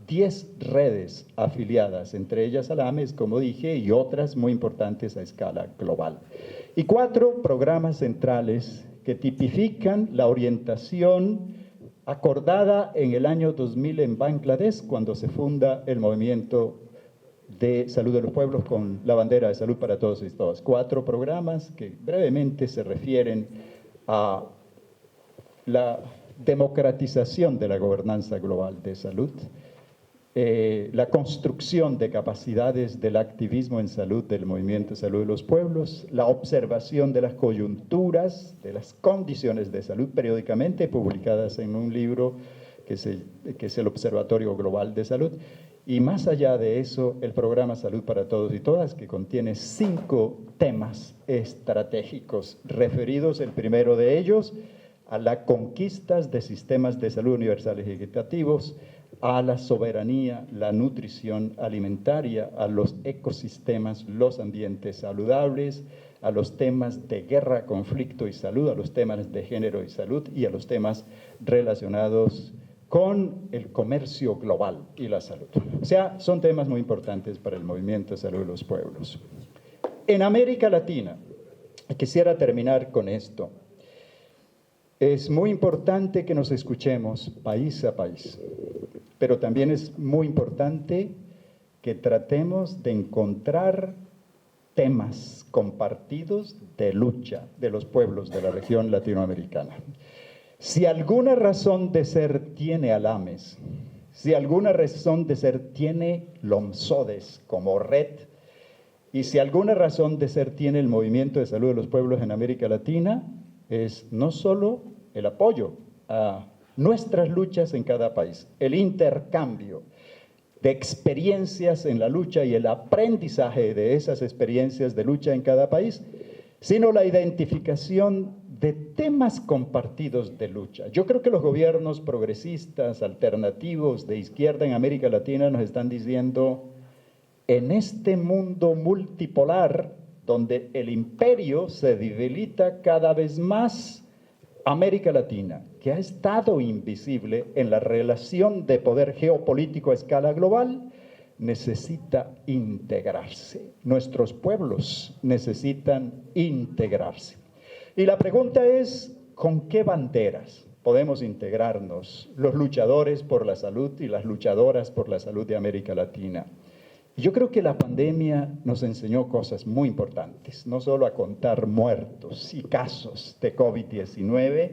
10 redes afiliadas, entre ellas ALAMES, como dije, y otras muy importantes a escala global. Y 4 programas centrales que tipifican la orientación acordada en el año 2000 en Bangladesh, cuando se funda el movimiento de salud de los pueblos con la bandera de salud para todos y todas. 4 programas que brevemente se refieren a la democratización de la gobernanza global de salud, la construcción de capacidades del activismo en salud del Movimiento de Salud de los Pueblos, la observación de las coyunturas, de las condiciones de salud periódicamente publicadas en un libro que es el Observatorio Global de Salud, y más allá de eso, el programa Salud para Todos y Todas, que contiene 5 temas estratégicos referidos, el primero de ellos, a las conquistas de sistemas de salud universales y equitativos, a la soberanía, la nutrición alimentaria, a los ecosistemas, los ambientes saludables, a los temas de guerra, conflicto y salud, a los temas de género y salud y a los temas relacionados con el comercio global y la salud. O sea, son temas muy importantes para el Movimiento de Salud de los Pueblos. En América Latina, quisiera terminar con esto. Es muy importante que nos escuchemos país a país, pero también es muy importante que tratemos de encontrar temas compartidos de lucha de los pueblos de la región latinoamericana. Si alguna razón de ser tiene ALAMES, si alguna razón de ser tiene LOMSODES como red, y si alguna razón de ser tiene el Movimiento de Salud de los Pueblos en América Latina, es no solo el apoyo a nuestras luchas en cada país, el intercambio de experiencias en la lucha y el aprendizaje de esas experiencias de lucha en cada país, sino la identificación de temas compartidos de lucha. Yo creo que los gobiernos progresistas, alternativos, de izquierda en América Latina nos están diciendo, en este mundo multipolar, donde el imperio se debilita cada vez más, América Latina, que ha estado invisible en la relación de poder geopolítico a escala global, necesita integrarse. Nuestros pueblos necesitan integrarse. Y la pregunta es, ¿con qué banderas podemos integrarnos los luchadores por la salud y las luchadoras por la salud de América Latina? Yo creo que la pandemia nos enseñó cosas muy importantes, no solo a contar muertos y casos de COVID-19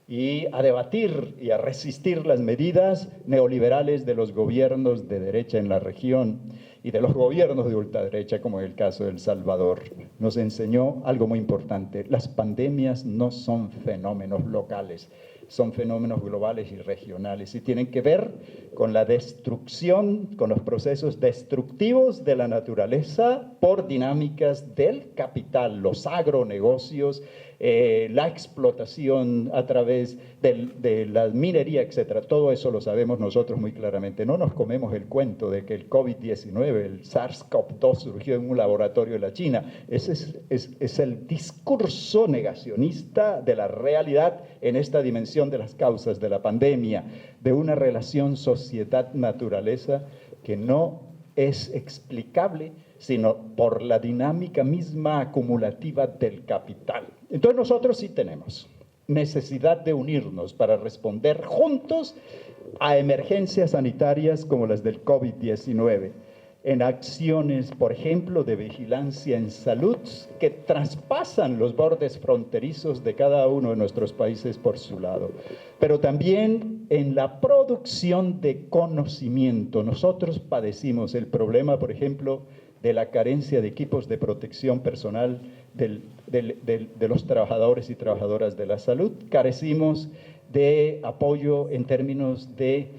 y a debatir y a resistir las medidas neoliberales de los gobiernos de derecha en la región y de los gobiernos de ultraderecha, como en el caso de El Salvador. Nos enseñó algo muy importante: las pandemias no son fenómenos locales, son fenómenos globales y regionales y tienen que ver con la destrucción, con los procesos destructivos de la naturaleza por dinámicas del capital, los agronegocios, la explotación a través de la minería, etcétera. Todo eso lo sabemos nosotros muy claramente. No nos comemos el cuento de que el COVID-19, el SARS-CoV-2 surgió en un laboratorio de la China. Ese es el discurso negacionista de la realidad en esta dimensión de las causas de la pandemia, de una relación sociedad-naturaleza que no es explicable sino por la dinámica misma acumulativa del capital. Entonces nosotros sí tenemos necesidad de unirnos para responder juntos a emergencias sanitarias como las del COVID-19. en acciones, por ejemplo, de vigilancia en salud que traspasan los bordes fronterizos de cada uno de nuestros países por su lado. Pero también en la producción de conocimiento. Nosotros padecimos el problema, por ejemplo, de la carencia de equipos de protección personal de los trabajadores y trabajadoras de la salud. Carecimos de apoyo en términos de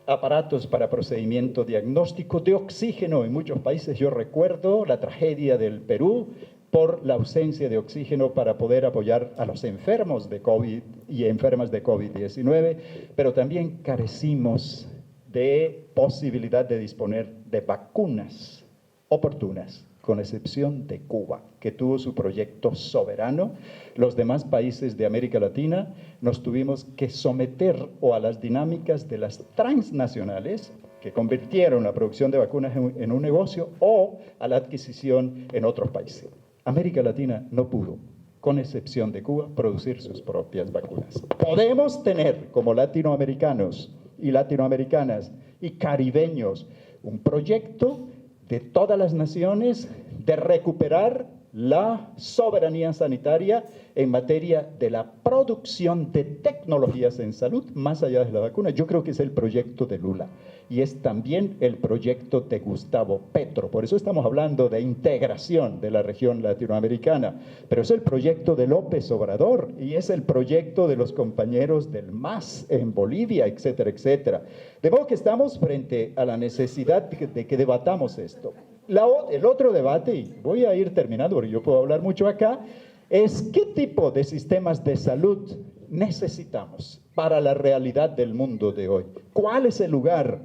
aparatos para procedimiento diagnóstico, de oxígeno en muchos países. Yo recuerdo la tragedia del Perú por la ausencia de oxígeno para poder apoyar a los enfermos de COVID y enfermas de COVID-19, pero también carecimos de posibilidad de disponer de vacunas oportunas, con excepción de Cuba, que tuvo su proyecto soberano. Los demás países de América Latina nos tuvimos que someter o a las dinámicas de las transnacionales, que convirtieron la producción de vacunas en un negocio, o a la adquisición en otros países. América Latina no pudo, con excepción de Cuba, producir sus propias vacunas. Podemos tener, como latinoamericanos y latinoamericanas y caribeños, un proyecto de todas las naciones de recuperar la soberanía sanitaria en materia de la producción de tecnologías en salud, más allá de la vacuna. Yo creo que es el proyecto de Lula y es también el proyecto de Gustavo Petro. Por eso estamos hablando de integración de la región latinoamericana, pero es el proyecto de López Obrador y es el proyecto de los compañeros del MAS en Bolivia, etcétera, etcétera. De modo que estamos frente a la necesidad de que debatamos esto. El otro debate, y voy a ir terminando porque yo puedo hablar mucho acá, es qué tipo de sistemas de salud necesitamos para la realidad del mundo de hoy. ¿Cuál es el lugar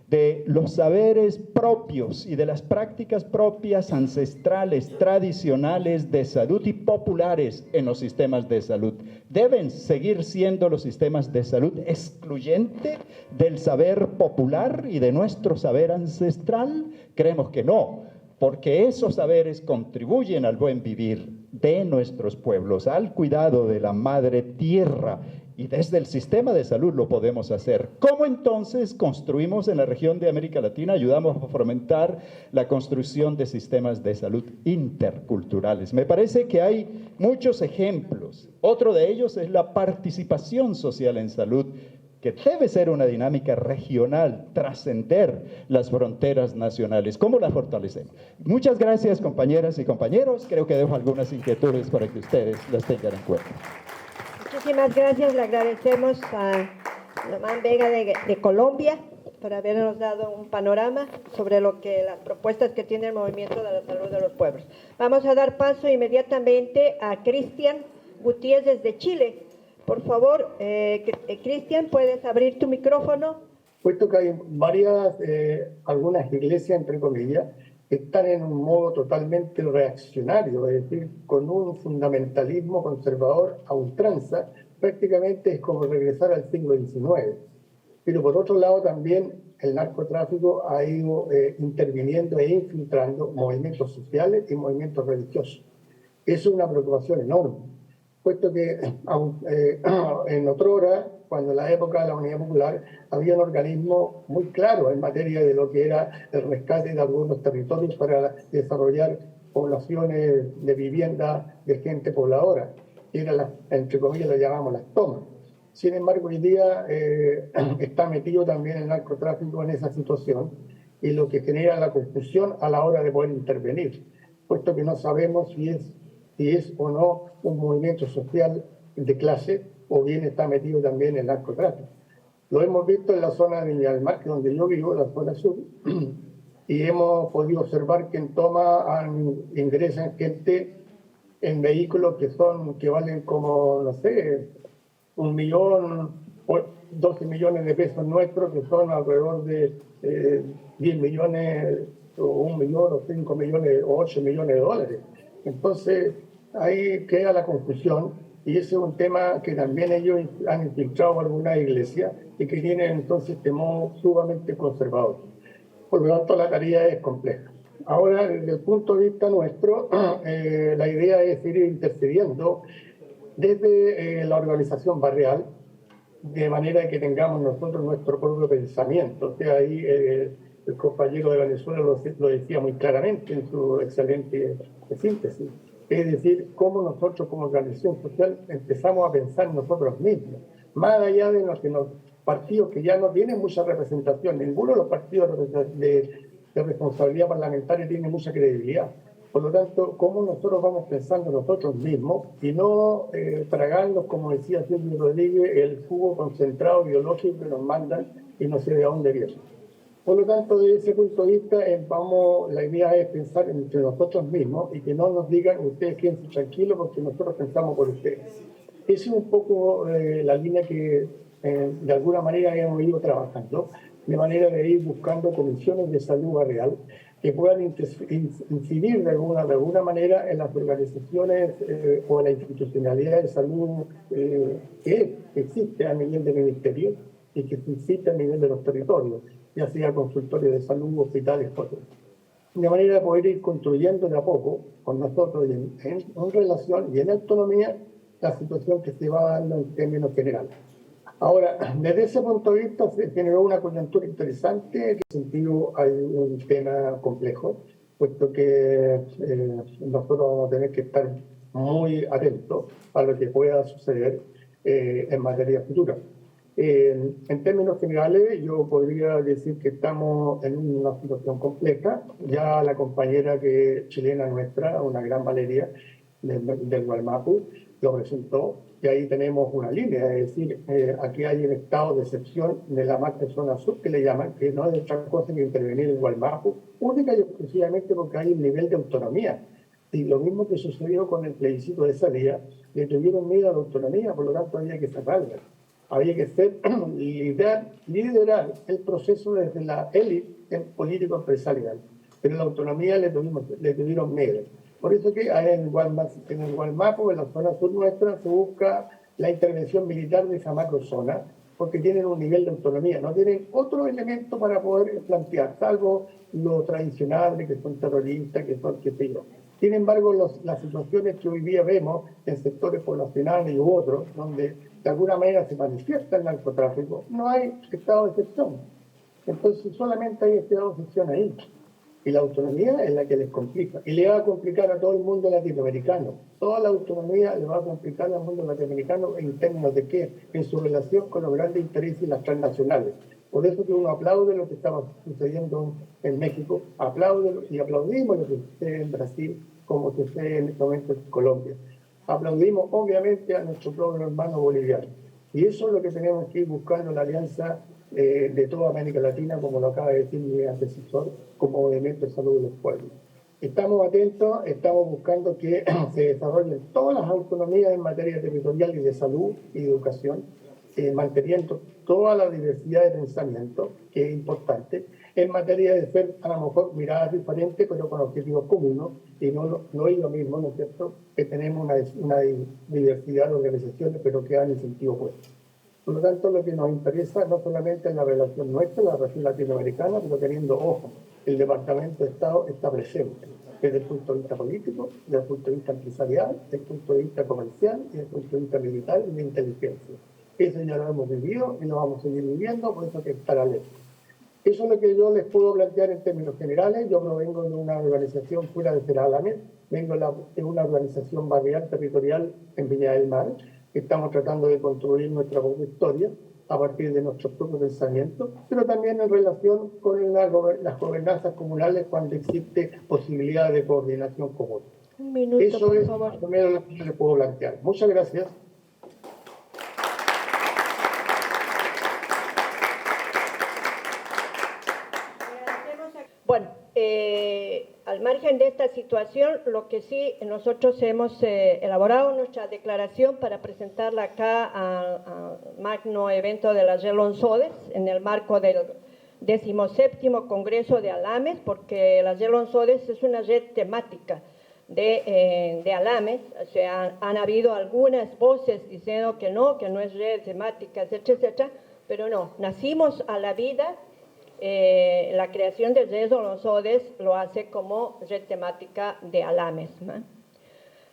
de los saberes propios y de las prácticas propias, ancestrales, tradicionales de salud y populares en los sistemas de salud? ¿Deben seguir siendo los sistemas de salud excluyentes del saber popular y de nuestro saber ancestral? Creemos que no, porque esos saberes contribuyen al buen vivir de nuestros pueblos, al cuidado de la madre tierra, y desde el sistema de salud lo podemos hacer. ¿Cómo entonces construimos en la región de América Latina, ayudamos a fomentar la construcción de sistemas de salud interculturales? Me parece que hay muchos ejemplos. Otro de ellos es la participación social en salud, que debe ser una dinámica regional, trascender las fronteras nacionales. ¿Cómo la fortalecemos? Muchas gracias, compañeras y compañeros. Creo que dejo algunas inquietudes para que ustedes las tengan en cuenta. Muchísimas gracias. Le agradecemos a Lamán Vega de Colombia por habernos dado un panorama sobre las propuestas que tiene el Movimiento de la Salud de los Pueblos. Vamos a dar paso inmediatamente a Cristian Gutiérrez desde Chile. Por favor, Cristian, ¿puedes abrir tu micrófono? Puesto que hay algunas iglesias, entre comillas, que están en un modo totalmente reaccionario, es decir, con un fundamentalismo conservador a ultranza, prácticamente es como regresar al siglo XIX. Pero por otro lado también el narcotráfico ha ido interviniendo e infiltrando movimientos sociales y movimientos religiosos. Eso es una preocupación enorme, puesto que en otrora, cuando en la época de la Unidad Popular, había un organismo muy claro en materia de lo que era el rescate de algunos territorios para desarrollar poblaciones de vivienda de gente pobladora, que era, entre comillas, lo llamamos las tomas. Sin embargo, hoy día está metido también el narcotráfico en esa situación y lo que genera la confusión a la hora de poder intervenir, puesto que no sabemos si es o no un movimiento social de clase o bien está metido también en el narcotráfico. Lo hemos visto en la zona de Viña del Mar, que es donde yo vivo, la zona sur, y hemos podido observar que en Toma ingresan gente en vehículos que valen como, no sé, 1 millón o 12 millones de pesos nuestros, que son alrededor de 10 millones o 1 millón o 5 millones o 8 millones de dólares. Entonces, ahí queda la confusión. Y ese es un tema que también ellos han infiltrado algunas iglesias y que tienen entonces temor sumamente conservador. Por lo tanto, la tarea es compleja. Ahora, desde el punto de vista nuestro, la idea es ir intercediendo desde la organización barrial, de manera que tengamos nosotros nuestro propio pensamiento. O sea, ahí El compañero de Venezuela lo decía muy claramente en su excelente síntesis. Es decir, cómo nosotros como organización social empezamos a pensar nosotros mismos, más allá de los partidos que ya no tienen mucha representación. Ninguno de los partidos de responsabilidad parlamentaria tiene mucha credibilidad. Por lo tanto, cómo nosotros vamos pensando nosotros mismos y no tragarnos, como decía Silvio Rodríguez, el jugo concentrado biológico que nos mandan y no sé de dónde viene. Por lo tanto, desde ese punto de vista, la idea es pensar entre nosotros mismos y que no nos digan ustedes quédense tranquilos porque nosotros pensamos por ustedes. Esa es un poco la línea que de alguna manera hemos ido trabajando, de manera de ir buscando comisiones de salud barrial que puedan incidir de alguna manera en las organizaciones o en la institucionalidad de salud que existe a nivel de ministerio y que existe a nivel de los territorios, ya sea consultorios de salud, hospitales, cosas. De manera de poder ir construyendo de a poco con nosotros en relación y en autonomía la situación que se va dando en términos generales. Ahora, desde ese punto de vista se generó una coyuntura interesante, en ese sentido hay un tema complejo, puesto que nosotros vamos a tener que estar muy atentos a lo que pueda suceder en materia futura. En términos generales, yo podría decir que estamos en una situación compleja. Ya la compañera chilena nuestra, una gran Valeria del Gualmapu, lo presentó, y ahí tenemos una línea, es decir, aquí hay un estado de excepción de la macrozona sur, que le llaman, que no es otra cosa que intervenir en Gualmapu, única y exclusivamente porque hay un nivel de autonomía. Y lo mismo que sucedió con el plebiscito de salida, le tuvieron miedo a la autonomía, por lo tanto había que cerrarla. Había que liderar el proceso desde la élite político-empresarial, pero la autonomía le tuvieron miedo. Por eso que en el Gualmapu, en la zona sur nuestra, se busca la intervención militar de esa macrozona, porque tienen un nivel de autonomía, no tienen otro elemento para poder plantear, salvo lo tradicional de que son terroristas, que son qué sé yo. Sin embargo, las situaciones que hoy día vemos en sectores poblacionales y otros, donde de alguna manera se manifiesta el narcotráfico, no hay estado de excepción. Entonces solamente hay estado de excepción ahí. Y la autonomía es la que les complica. Y le va a complicar a todo el mundo latinoamericano. Toda la autonomía le va a complicar al mundo latinoamericano en términos de qué, en su relación con los grandes intereses y las transnacionales. Por eso que uno aplaude lo que estaba sucediendo en México, y aplaudimos lo que sucede en Brasil, como sucede en este momento en Colombia. Aplaudimos obviamente a nuestro propio hermano boliviano. Y eso es lo que tenemos que ir buscando en la alianza de toda América Latina, como lo acaba de decir mi antecesor, como movimiento de salud de los pueblos. Estamos atentos, estamos buscando que se desarrollen todas las autonomías en materia territorial y de salud y educación, manteniendo toda la diversidad de pensamiento, que es importante, en materia de ser a lo mejor miradas diferentes, pero con objetivos comunes, y no es lo mismo, ¿no es cierto?, que tenemos una diversidad de organizaciones, pero que dan en sentido opuesto. Por lo tanto, lo que nos interesa no solamente es la relación nuestra, la relación latinoamericana, pero teniendo ojo, el Departamento de Estado está presente desde el punto de vista político, desde el punto de vista empresarial, desde el punto de vista comercial y desde el punto de vista militar y de inteligencia. Eso ya lo hemos vivido y lo vamos a seguir viviendo, por eso hay que estar alerta. Eso es lo que yo les puedo plantear en términos generales. Yo provengo de una organización fuera de Ceralames, vengo de una organización barrial territorial en Viña del Mar. Estamos tratando de construir nuestra propia historia a partir de nuestros propios pensamientos, pero también en relación con las gobernanzas comunales cuando existe posibilidad de coordinación común. Un minuto, eso por es favor. más o menos lo que yo les puedo plantear. Muchas gracias. Bueno, al margen de esta situación, lo que sí nosotros hemos elaborado nuestra declaración para presentarla acá al magno evento de las Gelonzodes en el marco del 17º Congreso de Alames, porque las Gelonzodes es una red temática de Alames. O sea, han habido algunas voces diciendo que no es red temática, etcétera, etcétera, pero no, nacimos a la vida. La creación de Gelonzodes lo hace como red temática de Alames, ¿no?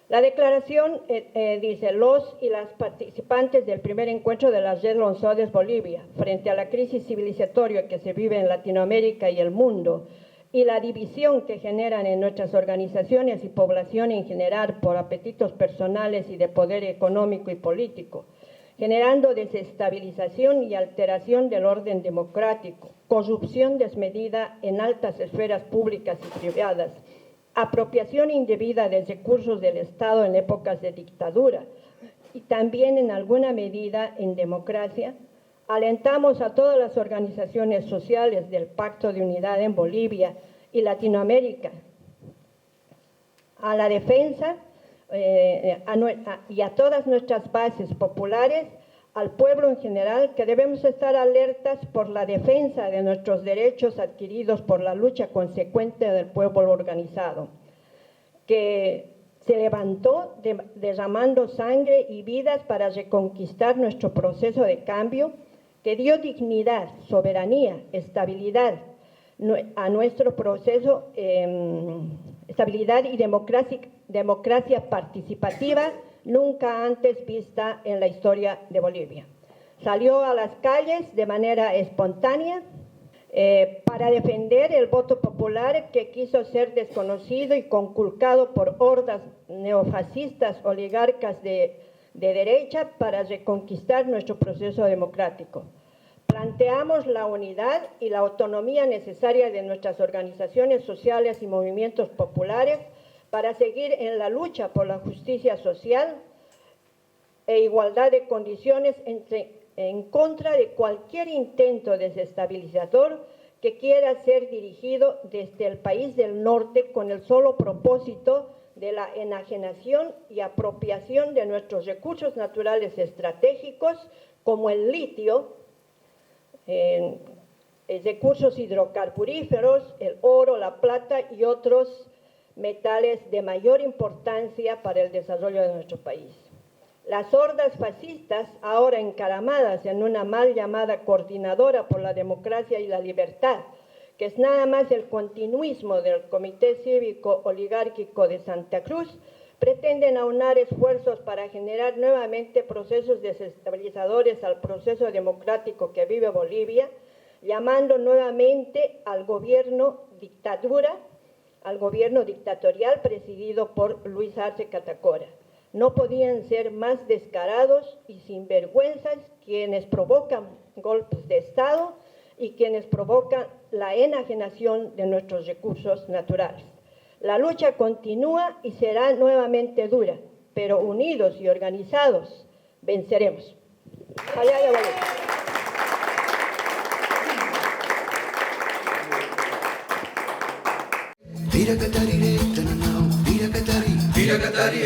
La declaración dice: los y las participantes del primer encuentro de la Red Lonzones Bolivia, frente a la crisis civilizatoria que se vive en Latinoamérica y el mundo, y la división que generan en nuestras organizaciones y población en general por apetitos personales y de poder económico y político, generando desestabilización y alteración del orden democrático, corrupción desmedida en altas esferas públicas y privadas, apropiación indebida de recursos del Estado en épocas de dictadura y también en alguna medida en democracia, alentamos a todas las organizaciones sociales del Pacto de Unidad en Bolivia y Latinoamérica a la defensa y a todas nuestras bases populares, al pueblo en general, que debemos estar alertas por la defensa de nuestros derechos adquiridos por la lucha consecuente del pueblo organizado, que se levantó derramando sangre y vidas para reconquistar nuestro proceso de cambio, que dio dignidad, soberanía, estabilidad a nuestro proceso, estabilidad y democracia participativa nunca antes vista en la historia de Bolivia. Salió a las calles de manera espontánea para defender el voto popular que quiso ser desconocido y conculcado por hordas neofascistas oligarcas de derecha para reconquistar nuestro proceso democrático. Planteamos la unidad y la autonomía necesaria de nuestras organizaciones sociales y movimientos populares para seguir en la lucha por la justicia social e igualdad de condiciones en contra de cualquier intento desestabilizador que quiera ser dirigido desde el país del norte con el solo propósito de la enajenación y apropiación de nuestros recursos naturales estratégicos como el litio, recursos hidrocarburíferos, el oro, la plata y otros metales de mayor importancia para el desarrollo de nuestro país. Las hordas fascistas, ahora encaramadas en una mal llamada coordinadora por la democracia y la libertad, que es nada más el continuismo del Comité Cívico Oligárquico de Santa Cruz, pretenden aunar esfuerzos para generar nuevamente procesos desestabilizadores al proceso democrático que vive Bolivia, llamando nuevamente al gobierno dictatorial presidido por Luis Arce Catacora. No podían ser más descarados y sinvergüenzas quienes provocan golpes de Estado y quienes provocan la enajenación de nuestros recursos naturales. La lucha continúa y será nuevamente dura, pero unidos y organizados venceremos. Allá de Bolivia. Pira Catari,